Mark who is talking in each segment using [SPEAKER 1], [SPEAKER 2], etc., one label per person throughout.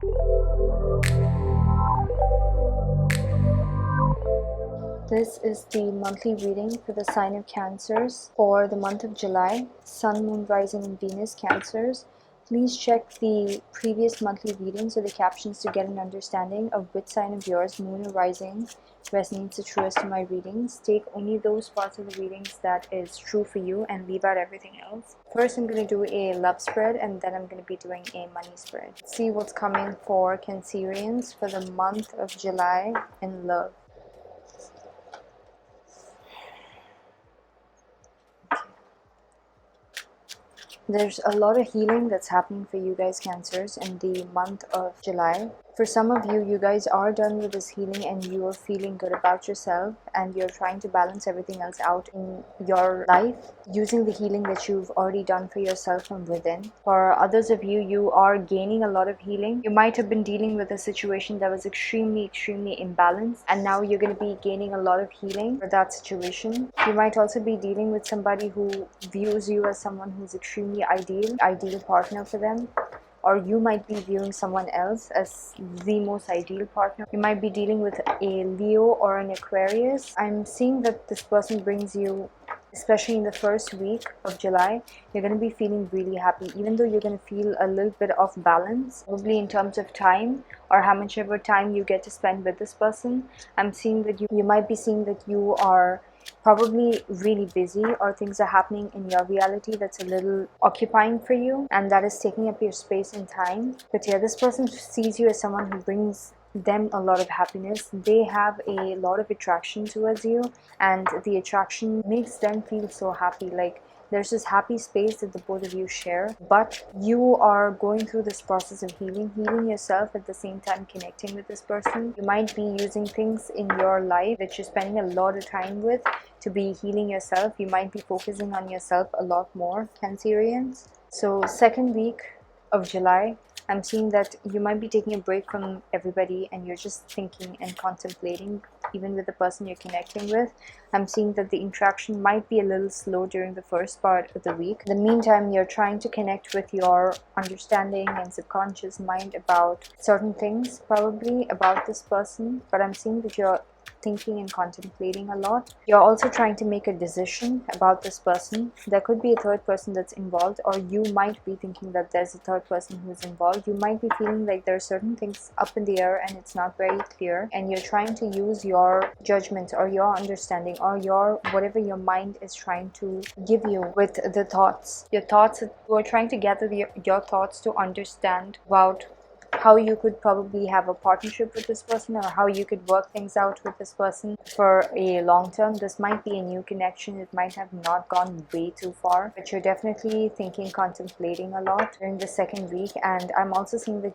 [SPEAKER 1] This is the monthly reading for the sign of Cancers for the month of July. Sun, Moon, Rising, and Venus Cancers. Please check the previous monthly readings or the captions to get an understanding of which sign of yours, Moon or Rising, resonates the truest in my readings. Take only those parts of the readings that is true for you and leave out everything else. First, I'm going to do a love spread and then I'm going to be doing a money spread. Let's see what's coming for Cancerians for the month of July in love. There's a lot of healing that's happening for you guys, Cancers, in the month of July. For some of you, you guys are done with this healing and you are feeling good about yourself and you're trying to balance everything else out in your life using the healing that you've already done for yourself from within. For others of you, you are gaining a lot of healing. You might have been dealing with a situation that was extremely imbalanced and now you're going to be gaining a lot of healing for that situation. You might also be dealing with somebody who views you as someone who's extremely ideal partner for them, or you might be viewing someone else as the most ideal partner. You might be dealing with a Leo or an Aquarius. I'm seeing that this person brings you, especially in the first week of July, you're going to be feeling really happy, even though you're going to feel a little bit off balance, probably in terms of time or how much ever time you get to spend with this person. I'm seeing that you might be seeing that you are probably really busy or things are happening in your reality that's a little occupying for you and that is taking up your space and time. But yeah, this person sees you as someone who brings them a lot of happiness. They have a lot of attraction towards you and the attraction makes them feel so happy. Like there's this happy space that the both of you share, but you are going through this process of healing yourself at the same time connecting with this person. You might be using things in your life that you're spending a lot of time with to be healing yourself. You might be focusing on yourself a lot more, Cancerians. So second week of July, I'm seeing that you might be taking a break from everybody and you're just thinking and contemplating, even with the person you're connecting with. I'm seeing that the interaction might be a little slow during the first part of the week. In the meantime, you're trying to connect with your understanding and subconscious mind about certain things, probably about this person, but I'm seeing that you're thinking and contemplating a lot. You're also trying to make a decision about this person. There could be a third person that's involved, or you might be thinking that there's a third person who's involved. You might be feeling like there are certain things up in the air and it's not very clear, and you're trying to use your judgment or your understanding or your whatever your mind is trying to give you with the thoughts. Your thoughts, you're trying to gather your thoughts to understand about how you could probably have a partnership with this person or how you could work things out with this person for a long term. This might be a new connection. It might have not gone way too far, but you're definitely thinking, contemplating a lot during the second week. And I'm also seeing that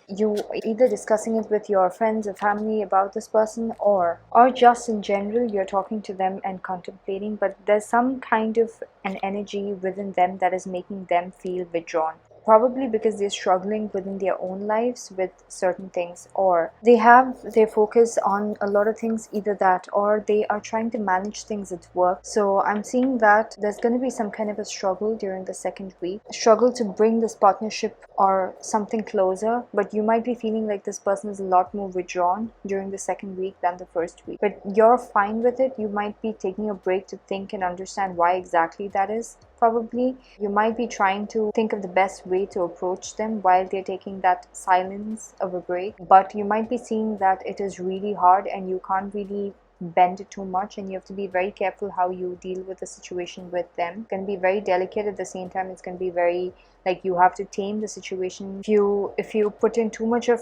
[SPEAKER 1] you either discussing it with your friends or family about this person, or just in general you're talking to them and contemplating, but there's some kind of an energy within them that is making them feel withdrawn. Probably because they're struggling within their own lives with certain things, or they have their focus on a lot of things, either that or they are trying to manage things at work. So I'm seeing that there's going to be some kind of a struggle during the second week, struggle to bring this partnership or something closer, but you might be feeling like this person is a lot more withdrawn during the second week than the first week, but you're fine with it. You might be taking a break to think and understand why exactly that is. Probably you might be trying to think of the best way to approach them while they're taking that silence of a break, but you might be seeing that it is really hard and you can't really bend it too much, and you have to be very careful how you deal with the situation with them. It's going to be very delicate. At the same time, it's going to be very like you have to tame the situation. If you put in too much of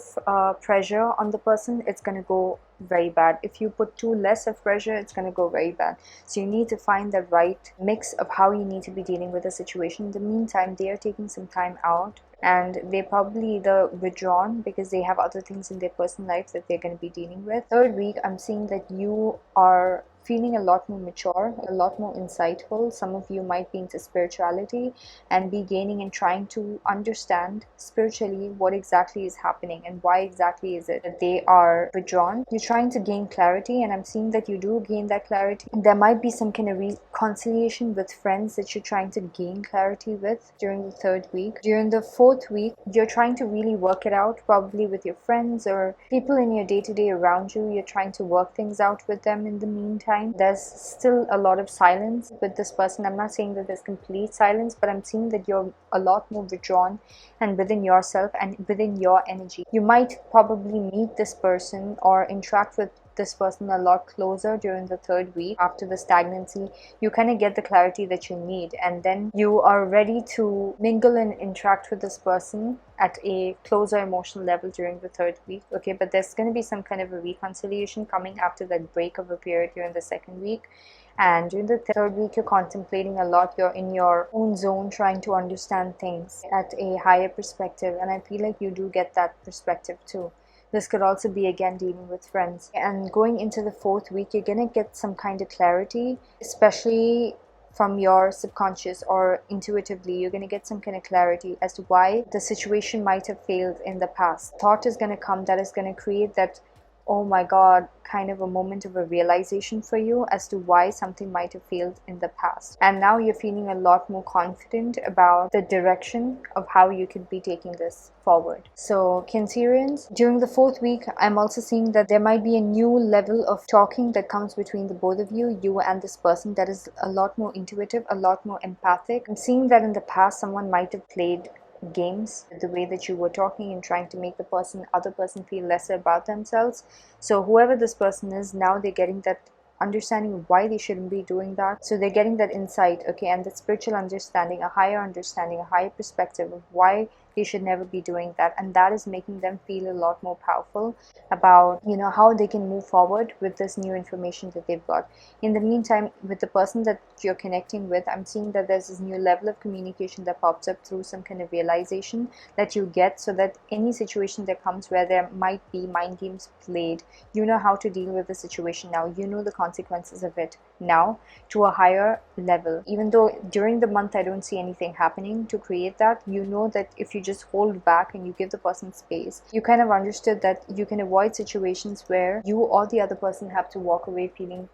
[SPEAKER 1] pressure on the person, it's going to go very bad. If you put too less of pressure, it's going to go very bad. So you need to find the right mix of how you need to be dealing with the situation. In the meantime, they are taking some time out and they're probably either withdrawn because they have other things in their personal life that they're going to be dealing with. Third week, I'm seeing that you are feeling a lot more mature, a lot more insightful. Some of you might be into spirituality and be gaining and trying to understand spiritually what exactly is happening and why exactly is it that they are withdrawn. You're trying to gain clarity, and I'm seeing that you do gain that clarity. There might be some kind of reconciliation with friends that you're trying to gain clarity with during the third week. During the fourth week, you're trying to really work it out, probably with your friends or people in your day-to-day around you. You're trying to work things out with them. In the meantime, there's still a lot of silence with this person. I'm not saying that there's complete silence, but I'm seeing that you're a lot more withdrawn and within yourself and within your energy. You might probably meet this person or interact with this person a lot closer during the third week. After the stagnancy, you kind of get the clarity that you need, and then you are ready to mingle and interact with this person at a closer emotional level during the third week. Okay, but there's going to be some kind of a reconciliation coming after that break of a period during the second week. And during the third week, you're contemplating a lot. You're in your own zone, trying to understand things at a higher perspective, and I feel like you do get that perspective too. This could also be again dealing with friends. And going into the fourth week, you're going to get some kind of clarity, especially from your subconscious or intuitively. You're going to get some kind of clarity as to why the situation might have failed in the past. Thought is going to come that is going to create that, oh my god, kind of a moment of a realization for you as to why something might have failed in the past. And now you're feeling a lot more confident about the direction of how you could be taking this forward. So Cancerians, during the fourth week, I'm also seeing that there might be a new level of talking that comes between the both of you and this person, that is a lot more intuitive, a lot more empathic. I'm seeing that in the past someone might have played games the way that you were talking and trying to make the other person feel lesser about themselves. So whoever this person is, now they're getting that understanding of why they shouldn't be doing that. So they're getting that insight, okay, and that spiritual understanding, a higher perspective of why they should never be doing that, and that is making them feel a lot more powerful about, you know, how they can move forward with this new information that they've got. In the meantime, with the person that you're connecting with, I'm seeing that there's this new level of communication that pops up through some kind of realization that you get, so that any situation that comes where there might be mind games played, you know how to deal with the situation now. You know the consequences of it now to a higher level. Even though during the month I don't see anything happening to create that, you know that if you just hold back and you give the person space, you kind of understood that you can avoid situations where you or the other person have to walk away feeling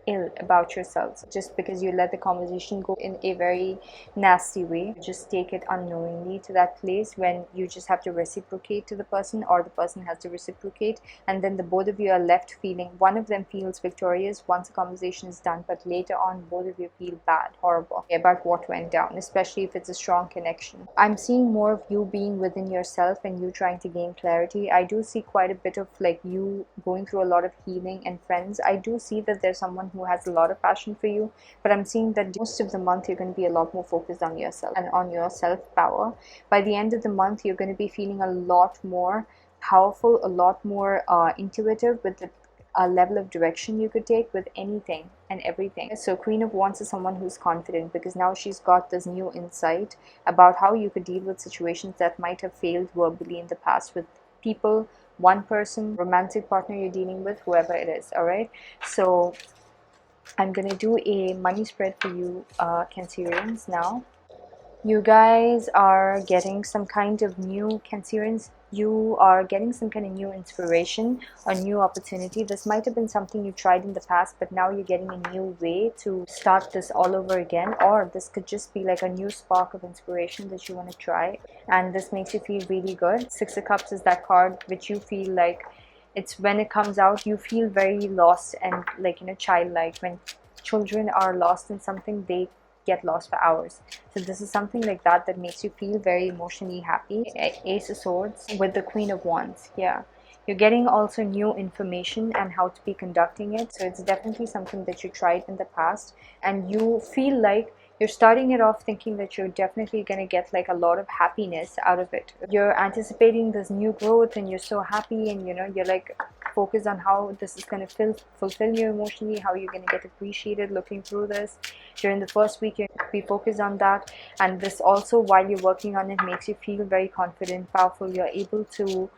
[SPEAKER 1] ill about yourselves just because you let the conversation go in a very nasty way. Just take it unknowingly to that place when you just have to reciprocate to the person, or the person has to reciprocate, and then the both of you are left feeling, one of them feels victorious once the conversation is done, but later on both of you feel bad, horrible about what went down, especially if it's a strong connection. I'm seeing more of you being within yourself and you trying to gain clarity. I do see quite a bit of like you going through a lot of healing and friends. I do see that there's someone who has a lot of passion for you, but I'm seeing that most of the month you're going to be a lot more focused on yourself and on your self-power. By the end of the month, you're going to be feeling a lot more powerful, a lot more intuitive with the level of direction you could take with anything and everything. So Queen of Wands is someone who's confident because now she's got this new insight about how you could deal with situations that might have failed verbally in the past with people, one person, romantic partner you're dealing with, whoever it is. All right, so I'm gonna do a money spread for you Cancerians now. You guys are getting some kind of new, Cancerians, you are getting some kind of new inspiration or new opportunity. This might have been something you tried in the past, but now you're getting a new way to start this all over again, or this could just be like a new spark of inspiration that you want to try, and this makes you feel really good. Six of Cups is that card which you feel like, it's when it comes out you feel very lost and like, you know, childlike. When children are lost in something, they get lost for hours. So this is something like that that makes you feel very emotionally happy. Ace of Swords with the Queen of Wands. Yeah, you're getting also new information and how to be conducting it. So it's definitely something that you tried in the past, and you feel like you're starting it off thinking that you're definitely going to get like a lot of happiness out of it. You're anticipating this new growth and you're so happy, and you know, you're like, focus on how this is going to fulfill you emotionally, how you're going to get appreciated looking through this. During the first week, you be focused on that, and this also, while you're working on it, makes you feel very confident, powerful. You're able to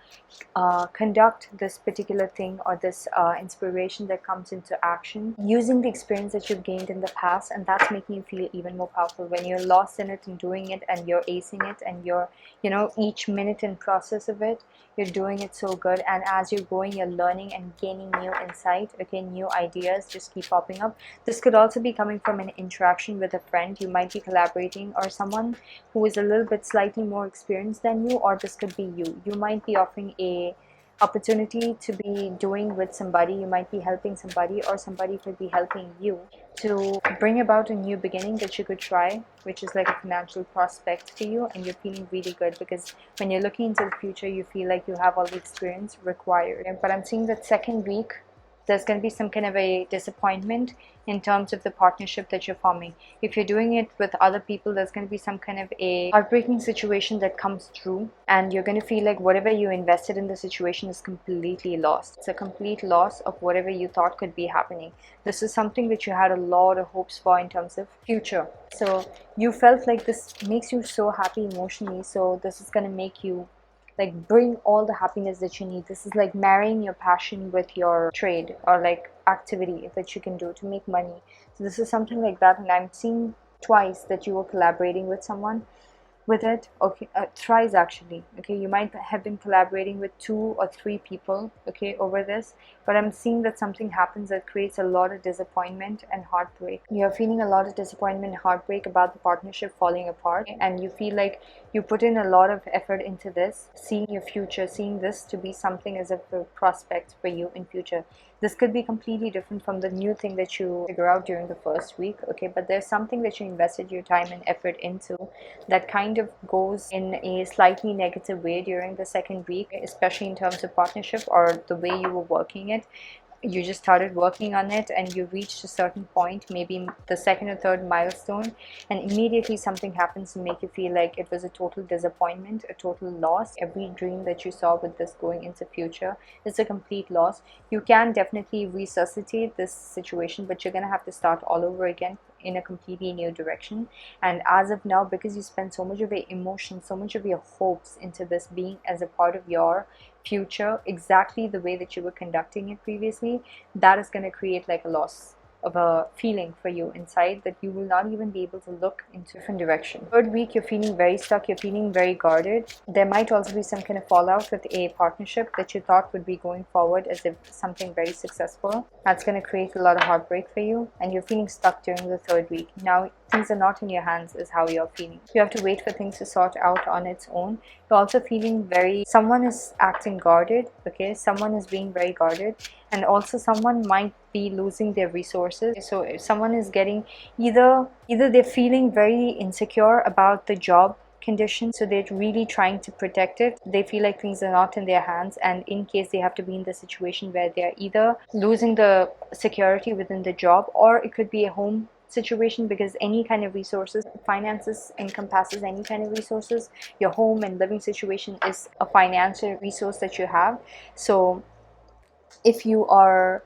[SPEAKER 1] conduct this particular thing or this inspiration that comes into action using the experience that you've gained in the past, and that's making you feel even more powerful when you're lost in it and doing it, and you're acing it, and you're, you know, each minute in process of it, you're doing it so good. And as you're going, you're learning and gaining new insight, okay, new ideas just keep popping up. This could also be coming from an interaction with a friend. You might be collaborating, or someone who is a little bit slightly more experienced than you, or this could be you might be offering a opportunity to be doing with somebody. You might be helping somebody, or somebody could be helping you to bring about a new beginning that you could try, which is like a financial prospect for you, and you're feeling really good because when you're looking into the future, you feel like you have all the experience required. But I'm seeing that second week, there's going to be some kind of a disappointment in terms of the partnership that you're forming. If you're doing it with other people, there's going to be some kind of a heartbreaking situation that comes through, and you're going to feel like whatever you invested in the situation is completely lost. It's a complete loss of whatever you thought could be happening. This is something that you had a lot of hopes for in terms of future. So you felt like this makes you so happy emotionally. So this is going to make you like bring all the happiness that you need. This is like marrying your passion with your trade or like activity that you can do to make money. So this is something like that, and I'm seeing twice that you were collaborating with someone with it. Okay, thrice actually. Okay, you might have been collaborating with 2 or 3 people, okay, over this, but I'm seeing that something happens that creates a lot of disappointment and heartbreak. You're feeling a lot of disappointment and heartbreak about the partnership falling apart, and you feel like you put in a lot of effort into this, seeing your future, seeing this to be something as a prospect for you in future. This could be completely different from the new thing that you figure out during the first week, okay, but there's something that you invested your time and effort into that kind of goes in a slightly negative way during the second week, especially in terms of partnership or the way you were working it. You just started working on it and you reached a certain point, maybe the second or third milestone, and immediately something happens to make you feel like it was a total disappointment, a total loss. Every dream that you saw with this going into future is a complete loss. You can definitely resuscitate this situation, but you're gonna have to start all over again in a completely new direction. And as of now, because you spent so much of your emotion, so much of your hopes into this being as a part of your future exactly the way that you were conducting it previously, that is going to create like a loss of a feeling for you inside that you will not even be able to look into a different direction. Third week, you're feeling very stuck, you're feeling very guarded. There might also be some kind of fallout with a partnership that you thought would be going forward as if something very successful. That's going to create a lot of heartbreak for you, and you're feeling stuck during the third week. Now things are not in your hands is how you're feeling. You have to wait for things to sort out on its own. You're also feeling someone is acting guarded, okay, someone is being very guarded, and also someone might be losing their resources. So if someone is getting either they're feeling very insecure about the job condition, so they're really trying to protect it. They feel like things are not in their hands, and in case they have to be in the situation where they're either losing the security within the job, or it could be a home situation, because any kind of resources, finances encompasses any kind of resources. Your home and living situation is a financial resource that you have. So if you are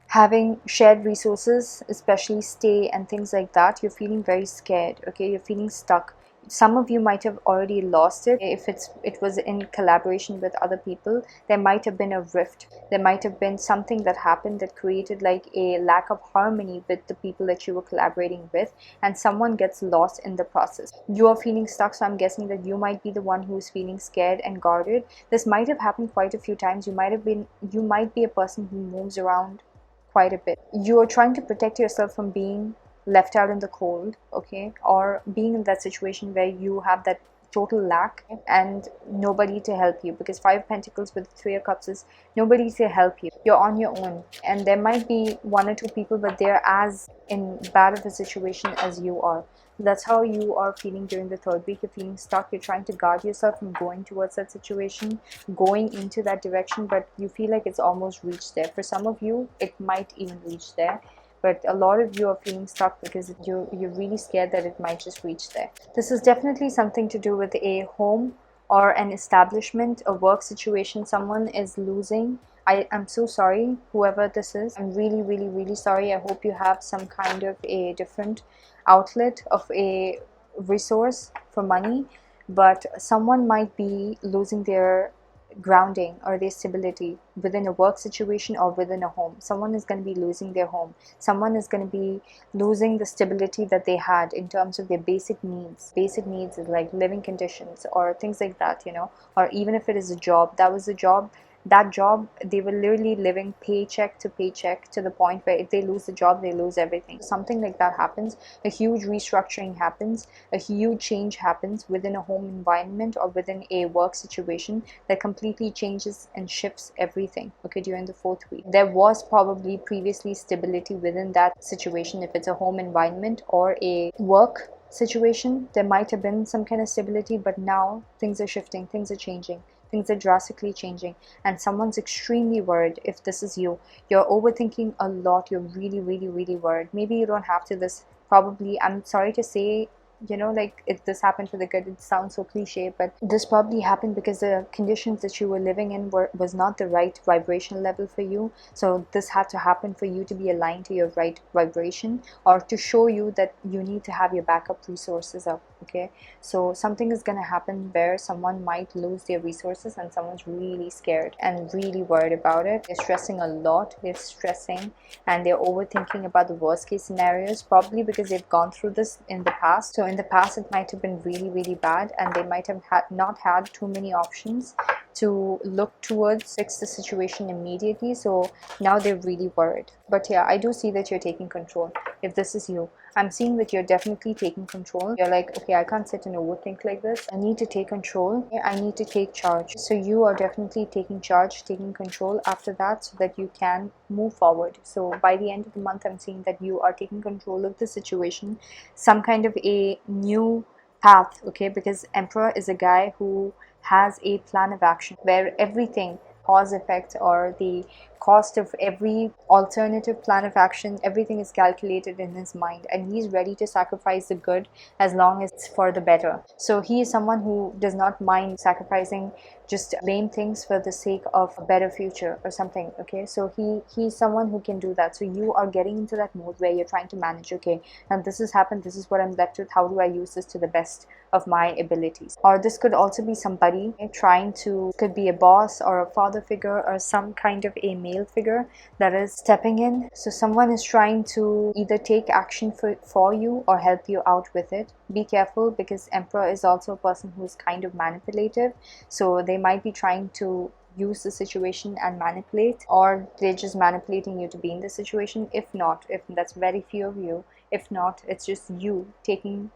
[SPEAKER 1] having shared resources, especially stay and things like that, you're feeling very scared, okay, you're feeling stuck. Some of you might have already lost it. If it was in collaboration with other people, there might have been a rift. There might have been something that happened that created like a lack of harmony with the people that you were collaborating with, and someone gets lost in the process. You are feeling stuck, so I'm guessing that you might be the one who's feeling scared and guarded. This might have happened quite a few times. You might be a person who moves around quite a bit. You are trying to protect yourself from being left out in the cold, okay, or being in that situation where you have that total lack and nobody to help you, because 5 of Pentacles with 3 of Cups is nobody to help you. You're on your own, and there might be 1 or 2 people, but they're as in bad of a situation as you are. That's how you are feeling during the third week. You're feeling stuck. You're trying to guard yourself from going towards that situation, going into that direction, but you feel like it's almost reached there. For some of you, it might even reach there, but a lot of you are feeling stuck because you're really scared that it might just reach there. This is definitely something to do with a home or an establishment, a work situation. Someone is losing I am so sorry, whoever this is. I'm really, really, really sorry. I hope you have some kind of a different outlet of a resource for money, but someone might be losing their grounding or their stability within a work situation or within a home. Someone is going to be losing their home. Someone is going to be losing the stability that they had in terms of their basic needs. Basic needs is like living conditions or things like that, you know, or even if it is a job, that was a job, that job, they were literally living paycheck to paycheck to the point where if they lose the job, they lose everything. Something like that happens, a huge restructuring happens, a huge change happens within a home environment or within a work situation that completely changes and shifts everything, okay, during the 4th week. There was probably previously stability within that situation. If it's a home environment or a work situation, there might have been some kind of stability, but now things are shifting, things are changing, things are drastically changing, and someone's extremely worried. If this is you, you're overthinking a lot, you're really, really, really worried. Maybe you don't have to this, probably, I'm sorry to say, you know, like, if this happened for the good, it sounds so cliche, but this probably happened because the conditions that you were living in was not the right vibrational level for you. So this had to happen for you to be aligned to your right vibration, or to show you that you need to have your backup resources up, okay? So something is going to happen where someone might lose their resources, and someone's really scared and really worried about it. They're stressing a lot, they're stressing, and they're overthinking about the worst case scenarios, probably because they've gone through this in the past. So in the past, it might have been really, really bad, and they might have not had too many options to look towards fix the situation immediately. So now they're really worried. But yeah, I do see that you're taking control. If this is you, I'm seeing that you're definitely taking control. You're like, okay, I can't sit and overthink like this. I need to take control. I need to take charge. So you are definitely taking charge, taking control after that, so that you can move forward. So by the end of the month, I'm seeing that you are taking control of the situation, some kind of a new path, okay? Because Emperor is a guy who has a plan of action where everything, cause effect, or the cost of every alternative plan of action, everything is calculated in his mind, and he's ready to sacrifice the good as long as it's for the better. So he is someone who does not mind sacrificing just lame things for the sake of a better future or something, okay? So he's someone who can do that. So you are getting into that mode where you're trying to manage, okay, and this has happened, this is what I'm left with, how do I use this to the best of my abilities? Or this could also be somebody trying to, could be a boss or a father figure or some kind of a male figure that is stepping in. So someone is trying to either take action for you or help you out with it. Be careful, because Emperor is also a person who is kind of manipulative. So they might be trying to use the situation and manipulate, or they're just manipulating you to be in the situation. If not, if that's very few of you, if not, it's just you taking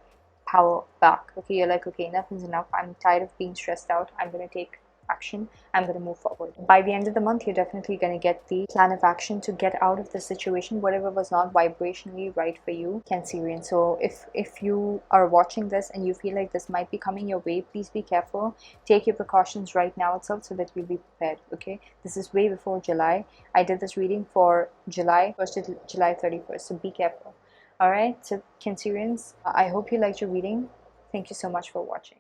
[SPEAKER 1] power back, okay? You're like, okay, enough is enough, I'm tired of being stressed out, I'm going to take action, I'm going to move forward. By the end of the month, you're definitely going to get the plan of action to get out of the situation, whatever was not vibrationally right for you, Cancerian. So if you are watching this and you feel like this might be coming your way, please be careful, take your precautions right now itself, so that you'll be prepared, okay? This is way before July. I did this reading for July 1st to July 31st, so be careful. Alright, so Cancerians, I hope you liked your reading. Thank you so much for watching.